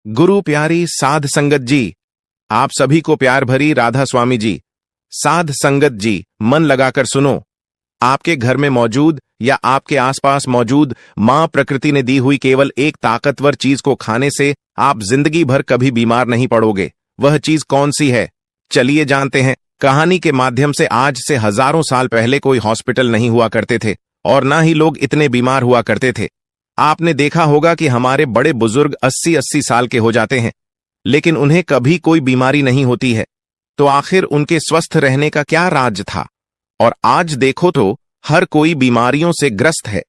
गुरु प्यारी साध संगत जी, आप सभी को प्यार भरी राधा स्वामी जी। साध संगत जी, मन लगाकर सुनो। आपके घर में मौजूद या आपके आसपास मौजूद मां प्रकृति ने दी हुई केवल एक ताकतवर चीज को खाने से आप जिंदगी भर कभी बीमार नहीं पड़ोगे। वह चीज कौन सी है, चलिए जानते हैं। कहानी के माध्यम से आज से हजारों साल पहले कोई हॉस्पिटल नहीं हुआ करते थे और ना ही लोग इतने बीमार हुआ करते थे। आपने देखा होगा कि हमारे बड़े बुजुर्ग 80-80 साल के हो जाते हैं, लेकिन उन्हें कभी कोई बीमारी नहीं होती है। तो आखिर उनके स्वस्थ रहने का क्या राज था? और आज देखो तो हर कोई बीमारियों से ग्रस्त है।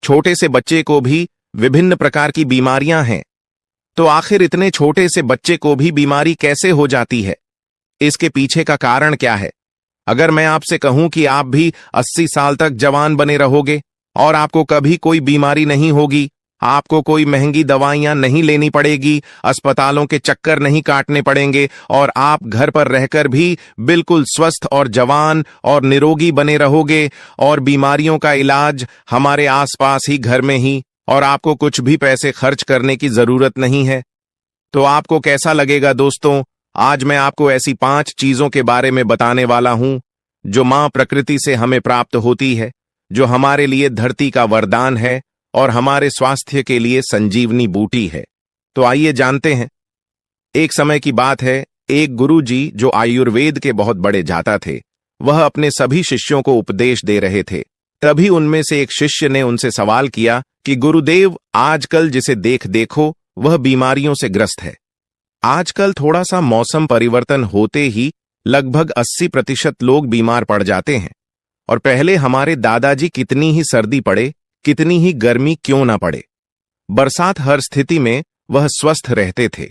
छोटे से बच्चे को भी विभिन्न प्रकार की बीमारियां हैं। तो आखिर इतने छोटे से बच्चे को भी बीमारी कैसे हो जाती है? इसके पीछे का कारण क्या है? अगर मैं आपसे कहूं कि आप भी 80 साल तक जवान बने रहोगे और आपको कभी कोई बीमारी नहीं होगी, आपको कोई महंगी दवाइयां नहीं लेनी पड़ेगी, अस्पतालों के चक्कर नहीं काटने पड़ेंगे और आप घर पर रहकर भी बिल्कुल स्वस्थ और जवान और निरोगी बने रहोगे और बीमारियों का इलाज हमारे आसपास ही घर में ही, और आपको कुछ भी पैसे खर्च करने की जरूरत नहीं है, तो आपको कैसा लगेगा दोस्तों? आज मैं आपको ऐसी 5 चीजों के बारे में बताने वाला हूं जो मां प्रकृति से हमें प्राप्त होती है, जो हमारे लिए धरती का वरदान है और हमारे स्वास्थ्य के लिए संजीवनी बूटी है। तो आइए जानते हैं। एक समय की बात है, एक गुरुजी जो आयुर्वेद के बहुत बड़े जाता थे, वह अपने सभी शिष्यों को उपदेश दे रहे थे। तभी उनमें से एक शिष्य ने उनसे सवाल किया कि गुरुदेव, आजकल जिसे देखो वह बीमारियों से ग्रस्त है। आजकल थोड़ा सा मौसम परिवर्तन होते ही लगभग 80% लोग बीमार पड़ जाते हैं। और पहले हमारे दादाजी कितनी ही सर्दी पड़े, कितनी ही गर्मी क्यों ना पड़े, बरसात हर स्थिति में वह स्वस्थ रहते थे।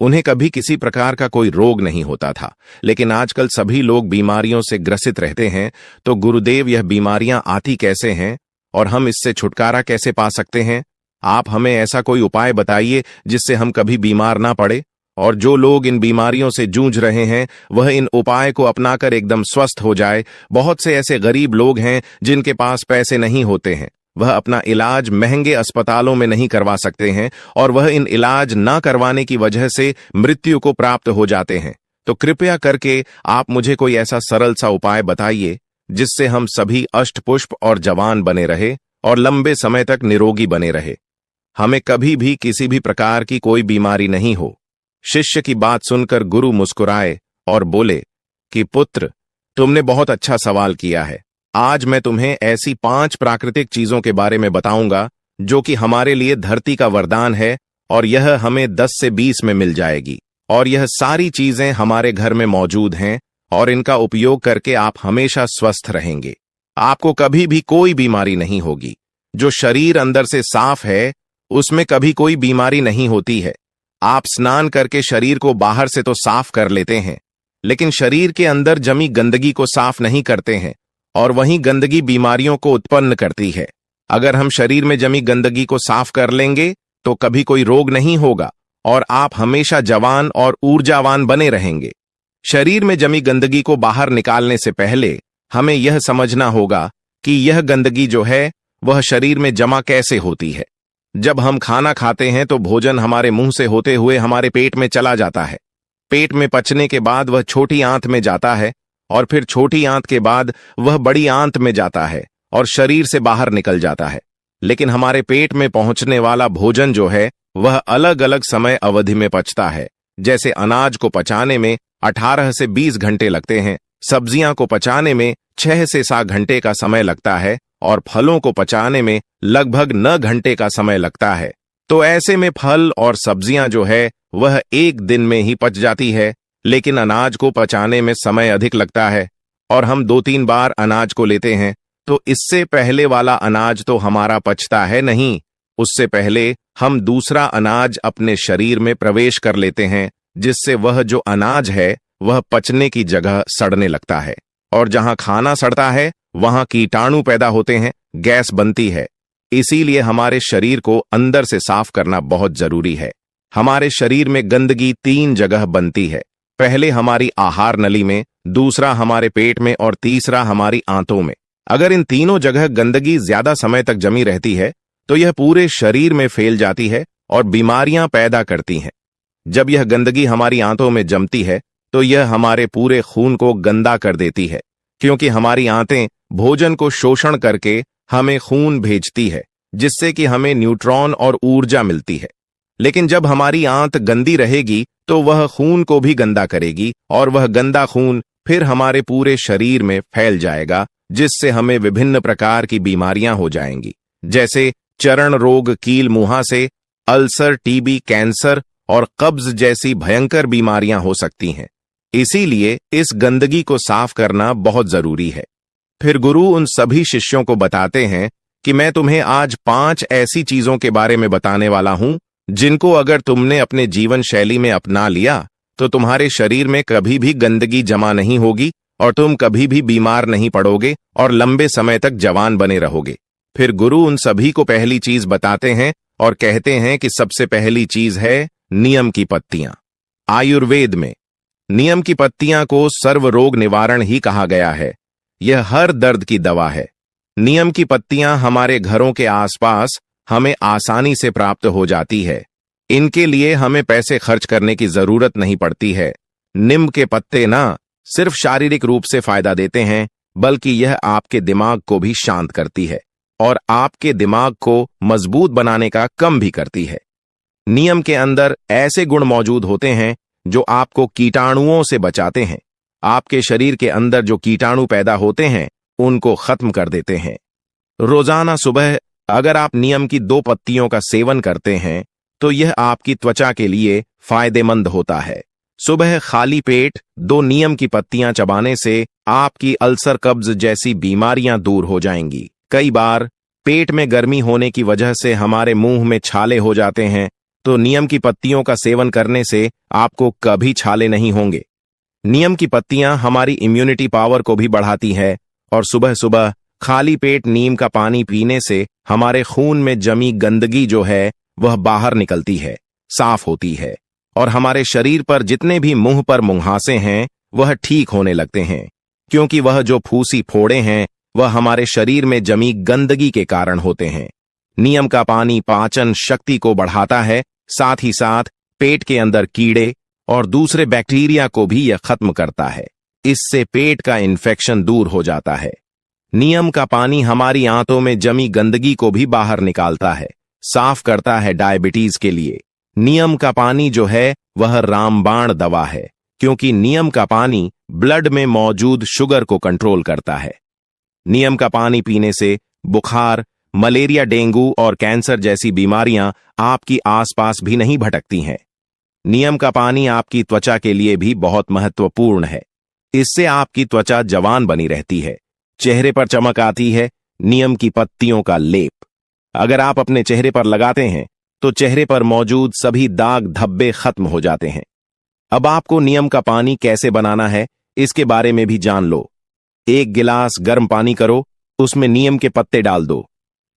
उन्हें कभी किसी प्रकार का कोई रोग नहीं होता था। लेकिन आजकल सभी लोग बीमारियों से ग्रसित रहते हैं। तो गुरुदेव, यह बीमारियां आती कैसे हैं और हम इससे छुटकारा कैसे पा सकते हैं? आप हमें ऐसा कोई उपाय बताइए जिससे हम कभी बीमार ना पड़े। और जो लोग इन बीमारियों से जूझ रहे हैं वह इन उपाय को अपनाकर एकदम स्वस्थ हो जाए। बहुत से ऐसे गरीब लोग हैं जिनके पास पैसे नहीं होते हैं, वह अपना इलाज महंगे अस्पतालों में नहीं करवा सकते हैं और वह इन इलाज ना करवाने की वजह से मृत्यु को प्राप्त हो जाते हैं। तो कृपया करके आप मुझे कोई ऐसा सरल सा उपाय बताइए जिससे हम सभी अष्टपुष्ट और जवान बने रहे और लंबे समय तक निरोगी बने रहे, हमें कभी भी किसी भी प्रकार की कोई बीमारी नहीं हो। शिष्य की बात सुनकर गुरु मुस्कुराए और बोले कि पुत्र, तुमने बहुत अच्छा सवाल किया है। आज मैं तुम्हें ऐसी 5 प्राकृतिक चीजों के बारे में बताऊंगा जो कि हमारे लिए धरती का वरदान है और यह हमें 10 से 20 में मिल जाएगी। और यह सारी चीजें हमारे घर में मौजूद हैं और इनका उपयोग करके आप हमेशा स्वस्थ रहेंगे। आपको कभी भी कोई बीमारी नहीं होगी। जो शरीर अंदर से साफ है उसमें कभी कोई बीमारी नहीं होती है। आप स्नान करके शरीर को बाहर से तो साफ कर लेते हैं, लेकिन शरीर के अंदर जमी गंदगी को साफ नहीं करते हैं और वहीं गंदगी बीमारियों को उत्पन्न करती है। अगर हम शरीर में जमी गंदगी को साफ कर लेंगे तो कभी कोई रोग नहीं होगा और आप हमेशा जवान और ऊर्जावान बने रहेंगे। शरीर में जमी गंदगी को बाहर निकालने से पहले हमें यह समझना होगा कि यह गंदगी जो है वह शरीर में जमा कैसे होती है। जब हम खाना खाते हैं तो भोजन हमारे मुंह से होते हुए हमारे पेट में चला जाता है। पेट में पचने के बाद वह छोटी आंत में जाता है और फिर छोटी आंत के बाद वह बड़ी आंत में जाता है और शरीर से बाहर निकल जाता है। लेकिन हमारे पेट में पहुंचने वाला भोजन जो है वह अलग अलग समय अवधि में पचता है। जैसे अनाज को पचाने में 18 से 20 घंटे लगते हैं, सब्जियां को पचाने में 6 से 7 घंटे का समय लगता है और फलों को पचाने में लगभग 9 घंटे का समय लगता है। तो ऐसे में फल और सब्जियां जो है वह एक दिन में ही पच जाती है, लेकिन अनाज को पचाने में समय अधिक लगता है और हम 2-3 बार अनाज को लेते हैं। तो इससे पहले वाला अनाज तो हमारा पचता है नहीं, उससे पहले हम दूसरा अनाज अपने शरीर में प्रवेश कर लेते हैं, जिससे वह जो अनाज है वह पचने की जगह सड़ने लगता है। और जहां खाना सड़ता है वहां कीटाणु पैदा होते हैं, गैस बनती है। इसीलिए हमारे शरीर को अंदर से साफ करना बहुत जरूरी है। हमारे शरीर में गंदगी 3 जगह बनती है। पहले हमारी आहार नली में, दूसरा हमारे पेट में और तीसरा हमारी आंतों में। अगर इन तीनों जगह गंदगी ज्यादा समय तक जमी रहती है तो यह पूरे शरीर में फैल जाती है और बीमारियां पैदा करती हैं। जब यह गंदगी हमारी आंतों में जमती है तो यह हमारे पूरे खून को गंदा कर देती है, क्योंकि हमारी आंतें भोजन को शोषण करके हमें खून भेजती है, जिससे कि हमें न्यूट्रॉन और ऊर्जा मिलती है। लेकिन जब हमारी आंत गंदी रहेगी तो वह खून को भी गंदा करेगी और वह गंदा खून फिर हमारे पूरे शरीर में फैल जाएगा, जिससे हमें विभिन्न प्रकार की बीमारियां हो जाएंगी, जैसे चरण रोग, कील मुहासे, अल्सर, टीबी, कैंसर और कब्ज जैसी भयंकर बीमारियां हो सकती हैं। इसीलिए इस गंदगी को साफ करना बहुत जरूरी है। फिर गुरु उन सभी शिष्यों को बताते हैं कि मैं तुम्हें आज 5 ऐसी चीजों के बारे में बताने वाला हूं जिनको अगर तुमने अपने जीवन शैली में अपना लिया तो तुम्हारे शरीर में कभी भी गंदगी जमा नहीं होगी और तुम कभी भी बीमार नहीं पड़ोगे और लंबे समय तक जवान बने रहोगे। फिर गुरु उन सभी को पहली चीज बताते हैं और कहते हैं कि सबसे पहली चीज है नीम की पत्तियां। आयुर्वेद में नीम की पत्तियां को सर्व रोग निवारण ही कहा गया है। यह हर दर्द की दवा है। नीम की पत्तियां हमारे घरों के आसपास हमें आसानी से प्राप्त हो जाती है। इनके लिए हमें पैसे खर्च करने की जरूरत नहीं पड़ती है। नीम के पत्ते ना सिर्फ शारीरिक रूप से फायदा देते हैं, बल्कि यह आपके दिमाग को भी शांत करती है और आपके दिमाग को मजबूत बनाने का काम भी करती है। नीम के अंदर ऐसे गुण मौजूद होते हैं जो आपको कीटाणुओं से बचाते हैं। आपके शरीर के अंदर जो कीटाणु पैदा होते हैं उनको खत्म कर देते हैं। रोजाना सुबह अगर आप नीम की 2 पत्तियों का सेवन करते हैं तो यह आपकी त्वचा के लिए फायदेमंद होता है। सुबह खाली पेट 2 नीम की पत्तियां चबाने से आपकी अल्सर, कब्ज जैसी बीमारियां दूर हो जाएंगी। कई बार पेट में गर्मी होने की वजह से हमारे मुंह में छाले हो जाते हैं, तो नीम की पत्तियों का सेवन करने से आपको कभी छाले नहीं होंगे। नीम की पत्तियां हमारी इम्यूनिटी पावर को भी बढ़ाती है और सुबह सुबह खाली पेट नीम का पानी पीने से हमारे खून में जमी गंदगी जो है वह बाहर निकलती है, साफ होती है और हमारे शरीर पर जितने भी मुंह पर मुंहासे हैं वह ठीक होने लगते हैं, क्योंकि वह जो फूसी फोड़े हैं वह हमारे शरीर में जमी गंदगी के कारण होते हैं। नीम का पानी पाचन शक्ति को बढ़ाता है, साथ ही साथ पेट के अंदर कीड़े और दूसरे बैक्टीरिया को भी यह खत्म करता है। इससे पेट का इन्फेक्शन दूर हो जाता है। नीम का पानी हमारी आंतों में जमी गंदगी को भी बाहर निकालता है, साफ करता है। डायबिटीज के लिए नीम का पानी जो है वह रामबाण दवा है, क्योंकि नीम का पानी ब्लड में मौजूद शुगर को कंट्रोल करता है। नीम का पानी पीने से बुखार, मलेरिया, डेंगू और कैंसर जैसी बीमारियां आपकी आसपास भी नहीं भटकती हैं। नीम का पानी आपकी त्वचा के लिए भी बहुत महत्वपूर्ण है। इससे आपकी त्वचा जवान बनी रहती है, चेहरे पर चमक आती है। नीम की पत्तियों का लेप अगर आप अपने चेहरे पर लगाते हैं तो चेहरे पर मौजूद सभी दाग धब्बे खत्म हो जाते हैं। अब आपको नीम का पानी कैसे बनाना है इसके बारे में भी जान लो। 1 गिलास गर्म पानी करो, उसमें नीम के पत्ते डाल दो।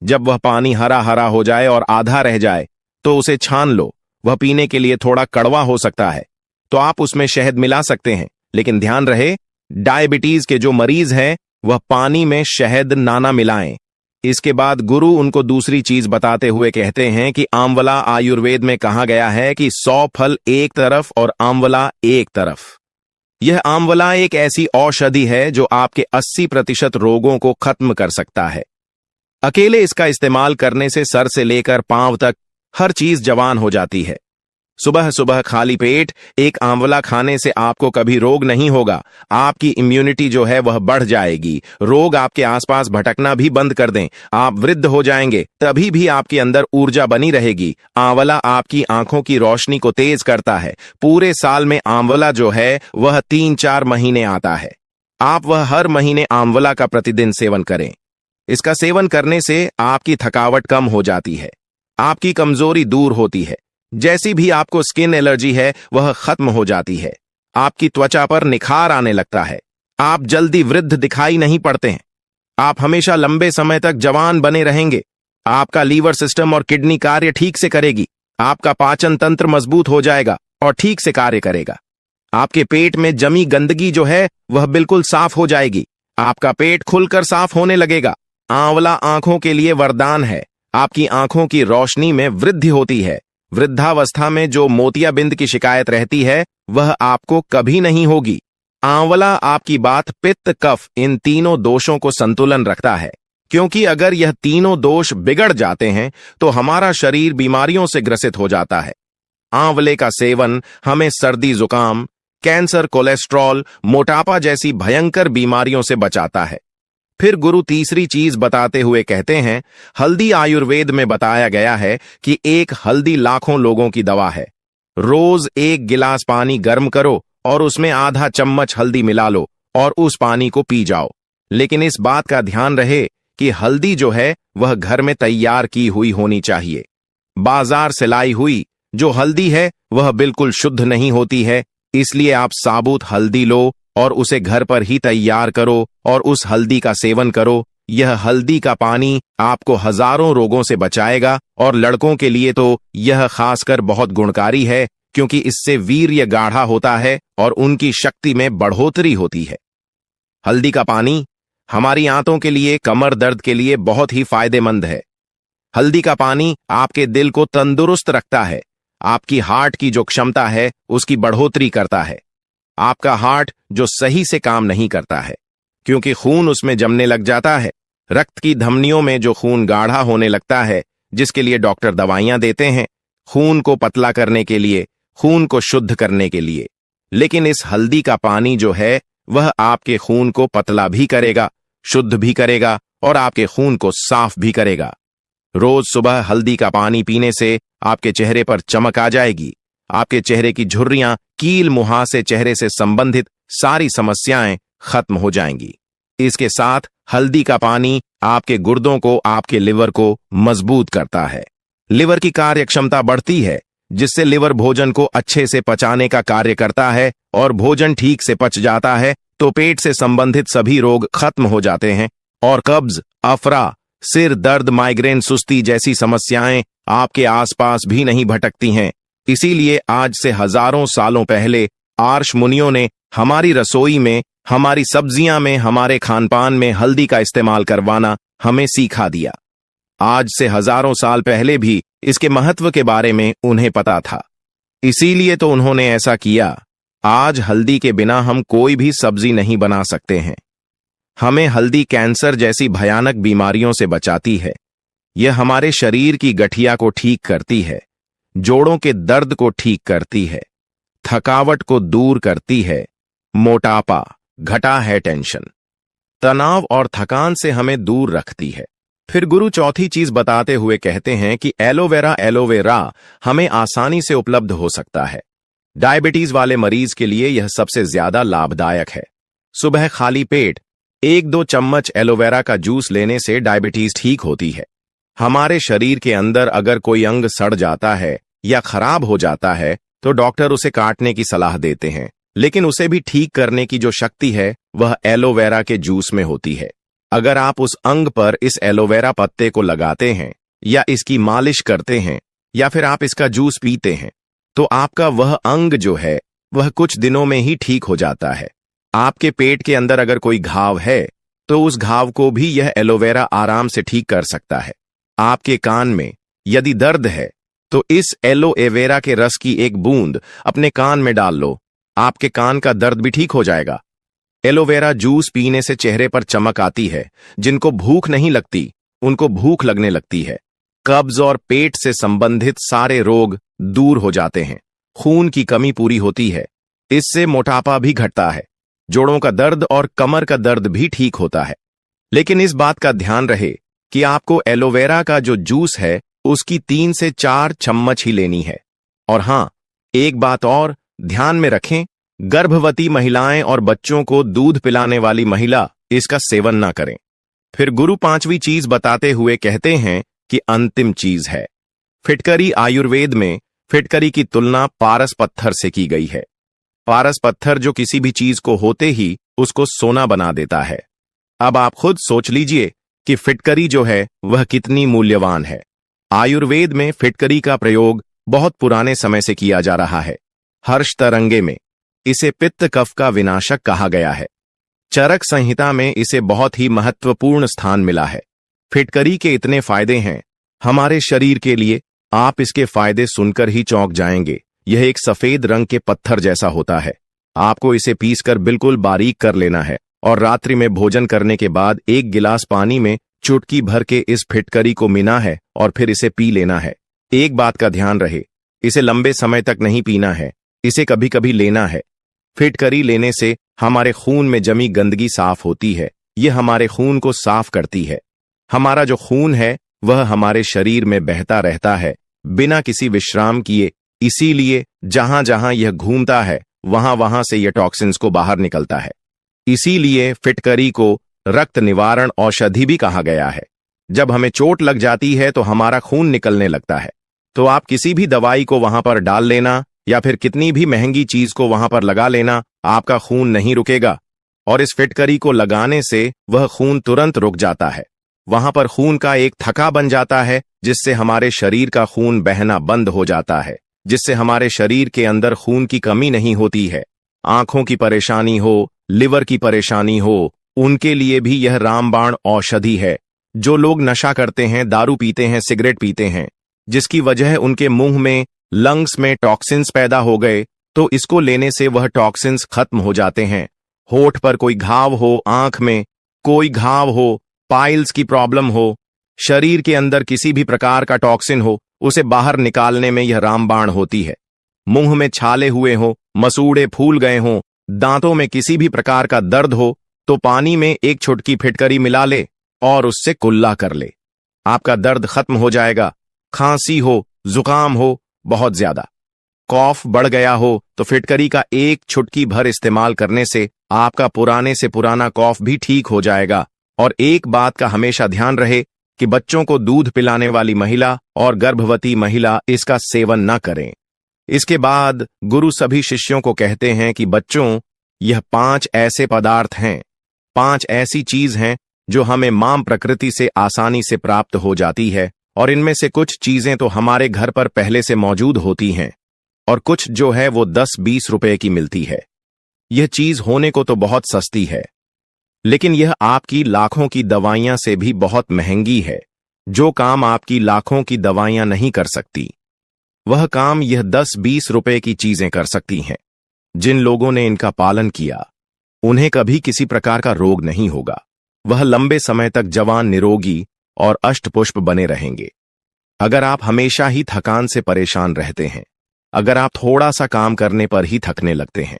जब वह पानी हरा हरा हो जाए और आधा रह जाए तो उसे छान लो। वह पीने के लिए थोड़ा कड़वा हो सकता है, तो आप उसमें शहद मिला सकते हैं, लेकिन ध्यान रहे डायबिटीज के जो मरीज हैं वह पानी में शहद ना मिलाएं। इसके बाद गुरु उनको दूसरी चीज बताते हुए कहते हैं कि आंवला, आयुर्वेद में कहा गया है कि 100 फल एक तरफ और आंवला एक तरफ। यह आंवला एक ऐसी औषधि है जो आपके 80% रोगों को खत्म कर सकता है। अकेले इसका इस्तेमाल करने से सर से लेकर पांव तक हर चीज जवान हो जाती है। सुबह सुबह खाली पेट एक आंवला खाने से आपको कभी रोग नहीं होगा। आपकी इम्यूनिटी जो है वह बढ़ जाएगी। रोग आपके आसपास भटकना भी बंद कर दें। आप वृद्ध हो जाएंगे, तभी भी आपके अंदर ऊर्जा बनी रहेगी। आंवला आपकी आंखों की रोशनी को तेज करता है। पूरे साल में आंवला जो है वह 3-4 महीने आता है। आप वह हर महीने आंवला का प्रतिदिन सेवन करें। इसका सेवन करने से आपकी थकावट कम हो जाती है, आपकी कमजोरी दूर होती है। जैसी भी आपको स्किन एलर्जी है वह खत्म हो जाती है। आपकी त्वचा पर निखार आने लगता है। आप जल्दी वृद्ध दिखाई नहीं पड़ते हैं। आप हमेशा लंबे समय तक जवान बने रहेंगे। आपका लीवर सिस्टम और किडनी कार्य ठीक से करेगी। आपका पाचन तंत्र मजबूत हो जाएगा और ठीक से कार्य करेगा। आपके पेट में जमी गंदगी जो है वह बिल्कुल साफ हो जाएगी। आपका पेट खुलकर साफ होने लगेगा। आंवला आंखों के लिए वरदान है। आपकी आंखों की रोशनी में वृद्धि होती है। वृद्धावस्था में जो मोतियाबिंद की शिकायत रहती है वह आपको कभी नहीं होगी। आंवला आपकी बात पित्त कफ इन तीनों दोषों को संतुलन रखता है, क्योंकि अगर यह तीनों दोष बिगड़ जाते हैं तो हमारा शरीर बीमारियों से ग्रसित हो जाता है। आंवले का सेवन हमें सर्दी जुकाम, कैंसर, कोलेस्ट्रॉल, मोटापा जैसी भयंकर बीमारियों से बचाता है। फिर गुरु तीसरी चीज बताते हुए कहते हैं, हल्दी आयुर्वेद में बताया गया है कि एक हल्दी लाखों लोगों की दवा है। रोज 1 गिलास पानी गर्म करो और उसमें आधा चम्मच हल्दी मिला लो और उस पानी को पी जाओ। लेकिन इस बात का ध्यान रहे कि हल्दी जो है वह घर में तैयार की हुई होनी चाहिए। बाजार से लाई हुई जो हल्दी है वह बिल्कुल शुद्ध नहीं होती है, इसलिए आप साबुत हल्दी लो और उसे घर पर ही तैयार करो और उस हल्दी का सेवन करो। यह हल्दी का पानी आपको हजारों रोगों से बचाएगा और लड़कों के लिए तो यह खासकर बहुत गुणकारी है, क्योंकि इससे वीर्य गाढ़ा होता है और उनकी शक्ति में बढ़ोतरी होती है। हल्दी का पानी हमारी आंतों के लिए, कमर दर्द के लिए बहुत ही फायदेमंद है। हल्दी का पानी आपके दिल को तंदुरुस्त रखता है, आपकी हार्ट की जो क्षमता है उसकी बढ़ोतरी करता है। आपका हार्ट जो सही से काम नहीं करता है, क्योंकि खून उसमें जमने लग जाता है। रक्त की धमनियों में जो खून गाढ़ा होने लगता है, जिसके लिए डॉक्टर दवाइयां देते हैं, खून को पतला करने के लिए, खून को शुद्ध करने के लिए। लेकिन इस हल्दी का पानी जो है वह आपके खून को पतला भी करेगा, शुद्ध भी करेगा और आपके खून को साफ भी करेगा। रोज सुबह हल्दी का पानी पीने से आपके चेहरे पर चमक आ जाएगी। आपके चेहरे की झुर्रियां, कील, मुहासे, चेहरे से संबंधित सारी समस्याएं खत्म हो जाएंगी। इसके साथ हल्दी का पानी आपके गुर्दों को, आपके लिवर को मजबूत करता है। लिवर की कार्य क्षमता बढ़ती है, जिससे लिवर भोजन को अच्छे से पचाने का कार्य करता है और भोजन ठीक से पच जाता है तो पेट से संबंधित सभी रोग खत्म हो जाते हैं और कब्ज, अफरा, सिर दर्द, माइग्रेन, सुस्ती जैसी समस्याएं आपके आसपास भी नहीं भटकती हैं। इसीलिए आज से हजारों सालों पहले आर्ष मुनियों ने हमारी रसोई में, हमारी सब्जियां में, हमारे खानपान में हल्दी का इस्तेमाल करवाना हमें सिखा दिया। आज से हजारों साल पहले भी इसके महत्व के बारे में उन्हें पता था, इसीलिए तो उन्होंने ऐसा किया। आज हल्दी के बिना हम कोई भी सब्जी नहीं बना सकते हैं। हमें हल्दी कैंसर जैसी भयानक बीमारियों से बचाती है। यह हमारे शरीर की गठिया को ठीक करती है, जोड़ों के दर्द को ठीक करती है, थकावट को दूर करती है, मोटापा, घटा है टेंशन, तनाव और थकान से हमें दूर रखती है। फिर गुरु चौथी चीज बताते हुए कहते हैं कि एलोवेरा हमें आसानी से उपलब्ध हो सकता है। डायबिटीज वाले मरीज के लिए यह सबसे ज्यादा लाभदायक है। सुबह खाली पेट 1-2 चम्मच एलोवेरा का जूस लेने से डायबिटीज ठीक होती है। हमारे शरीर के अंदर अगर कोई अंग सड़ जाता है या खराब हो जाता है तो डॉक्टर उसे काटने की सलाह देते हैं, लेकिन उसे भी ठीक करने की जो शक्ति है वह एलोवेरा के जूस में होती है। अगर आप उस अंग पर इस एलोवेरा पत्ते को लगाते हैं या इसकी मालिश करते हैं या फिर आप इसका जूस पीते हैं तो आपका वह अंग जो है वह कुछ दिनों में ही ठीक हो जाता है। आपके पेट के अंदर अगर कोई घाव है तो उस घाव को भी यह एलोवेरा आराम से ठीक कर सकता है। आपके कान में यदि दर्द है तो इस एलोवेरा के रस की एक बूंद अपने कान में डाल लो, आपके कान का दर्द भी ठीक हो जाएगा। एलोवेरा जूस पीने से चेहरे पर चमक आती है। जिनको भूख नहीं लगती उनको भूख लगने लगती है। कब्ज और पेट से संबंधित सारे रोग दूर हो जाते हैं। खून की कमी पूरी होती है। इससे मोटापा भी घटता है। जोड़ों का दर्द और कमर का दर्द भी ठीक होता है। लेकिन इस बात का ध्यान रहे कि आपको एलोवेरा का जो जूस है उसकी 3 से 4 चम्मच ही लेनी है। और हां, एक बात और ध्यान में रखें, गर्भवती महिलाएं और बच्चों को दूध पिलाने वाली महिला इसका सेवन ना करें। फिर गुरु 5वीं चीज बताते हुए कहते हैं कि अंतिम चीज है फिटकरी। आयुर्वेद में फिटकरी की तुलना पारस पत्थर से की गई है। पारस पत्थर जो किसी भी चीज को होते ही उसको सोना बना देता है। अब आप खुद सोच लीजिए कि फिटकरी जो है वह कितनी मूल्यवान है। आयुर्वेद में फिटकरी का प्रयोग बहुत पुराने समय से किया जा रहा है। हर्षतरंगे में इसे पित्त कफ का विनाशक कहा गया है। चरक संहिता में इसे बहुत ही महत्वपूर्ण स्थान मिला है। फिटकरी के इतने फायदे हैं हमारे शरीर के लिए, आप इसके फायदे सुनकर ही चौंक जाएंगे। यह एक सफेद रंग के पत्थर जैसा होता है। आपको इसे पीसकर बिल्कुल बारीक कर लेना है और रात्रि में भोजन करने के बाद 1 गिलास पानी में चुटकी भर के इस फिटकरी को मिना है और फिर इसे पी लेना है। एक बात का ध्यान रहे, इसे लंबे समय तक नहीं पीना है, इसे कभी कभी लेना है। फिटकरी लेने से हमारे खून में जमी गंदगी साफ होती है। यह हमारे खून को साफ करती है। हमारा जो खून है वह हमारे शरीर में बहता रहता है बिना किसी विश्राम किए, इसीलिए जहां जहां यह घूमता है वहां वहां से यह टॉक्सिन्स को बाहर निकलता है। इसीलिए फिटकरी को रक्त निवारण औषधि भी कहा गया है। जब हमें चोट लग जाती है तो हमारा खून निकलने लगता है, तो आप किसी भी दवाई को वहां पर डाल लेना या फिर कितनी भी महंगी चीज को वहां पर लगा लेना, आपका खून नहीं रुकेगा। और इस फिटकरी को लगाने से वह खून तुरंत रुक जाता है। वहां पर खून का एक थक्का बन जाता है जिससे हमारे शरीर का खून बहना बंद हो जाता है, जिससे हमारे शरीर के अंदर खून की कमी नहीं होती है। आंखों की परेशानी हो, लिवर की परेशानी हो, उनके लिए भी यह रामबाण औषधि है। जो लोग नशा करते हैं, दारू पीते हैं, सिगरेट पीते हैं, जिसकी वजह उनके मुंह में, लंग्स में टॉक्सिन्स पैदा हो गए, तो इसको लेने से वह टॉक्सिन्स खत्म हो जाते हैं। होठ पर कोई घाव हो, आंख में कोई घाव हो, पाइल्स की प्रॉब्लम हो, शरीर के अंदर किसी भी प्रकार का टॉक्सिन हो, उसे बाहर निकालने में यह रामबाण होती है। मुंह में छाले हुए हो, मसूड़े फूल गए हों, दांतों में किसी भी प्रकार का दर्द हो, तो पानी में 1 चुटकी फिटकरी मिला ले और उससे कुल्ला कर ले, आपका दर्द खत्म हो जाएगा। खांसी हो, जुकाम हो, बहुत ज्यादा कॉफ बढ़ गया हो, तो फिटकरी का 1 चुटकी भर इस्तेमाल करने से आपका पुराने से पुराना कॉफ भी ठीक हो जाएगा। और एक बात का हमेशा ध्यान रहे कि बच्चों को दूध पिलाने वाली महिला और गर्भवती महिला इसका सेवन न करें। इसके बाद गुरु सभी शिष्यों को कहते हैं कि बच्चों, यह 5 ऐसे पदार्थ हैं, 5 ऐसी चीज हैं जो हमें मां प्रकृति से आसानी से प्राप्त हो जाती है, और इनमें से कुछ चीजें तो हमारे घर पर पहले से मौजूद होती हैं और कुछ जो है वो 10-20 रुपए की मिलती है। यह चीज होने को तो बहुत सस्ती है, लेकिन यह आपकी लाखों की दवाइयां से भी बहुत महंगी है। जो काम आपकी लाखों की दवाइयां नहीं कर सकती, वह काम यह 10-20 रुपए की चीजें कर सकती हैं। जिन लोगों ने इनका पालन किया, उन्हें कभी किसी प्रकार का रोग नहीं होगा। वह लंबे समय तक जवान, निरोगी और अष्टपुष्प बने रहेंगे। अगर आप हमेशा ही थकान से परेशान रहते हैं, अगर आप थोड़ा सा काम करने पर ही थकने लगते हैं,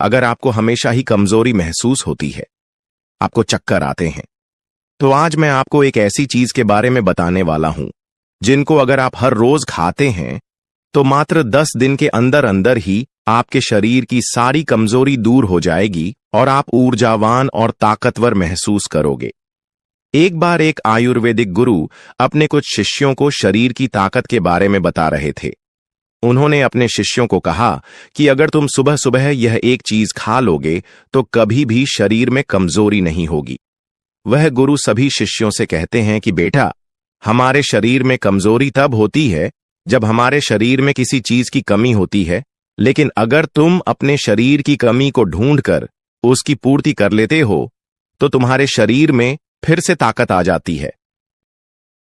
अगर आपको हमेशा ही कमजोरी महसूस होती है, आपको चक्कर आते हैं, तो आज मैं आपको एक ऐसी चीज के बारे में बताने वाला हूं जिनको अगर आप हर रोज खाते हैं तो मात्र 10 दिन के अंदर अंदर ही आपके शरीर की सारी कमजोरी दूर हो जाएगी और आप ऊर्जावान और ताकतवर महसूस करोगे। एक बार एक आयुर्वेदिक गुरु अपने कुछ शिष्यों को शरीर की ताकत के बारे में बता रहे थे। उन्होंने अपने शिष्यों को कहा कि अगर तुम सुबह सुबह यह एक चीज खा लोगे तो कभी भी शरीर में कमजोरी नहीं होगी। वह गुरु सभी शिष्यों से कहते हैं कि बेटा, हमारे शरीर में कमजोरी तब होती है जब हमारे शरीर में किसी चीज की कमी होती है, लेकिन अगर तुम अपने शरीर की कमी को ढूंढकर उसकी पूर्ति कर लेते हो तो तुम्हारे शरीर में फिर से ताकत आ जाती है।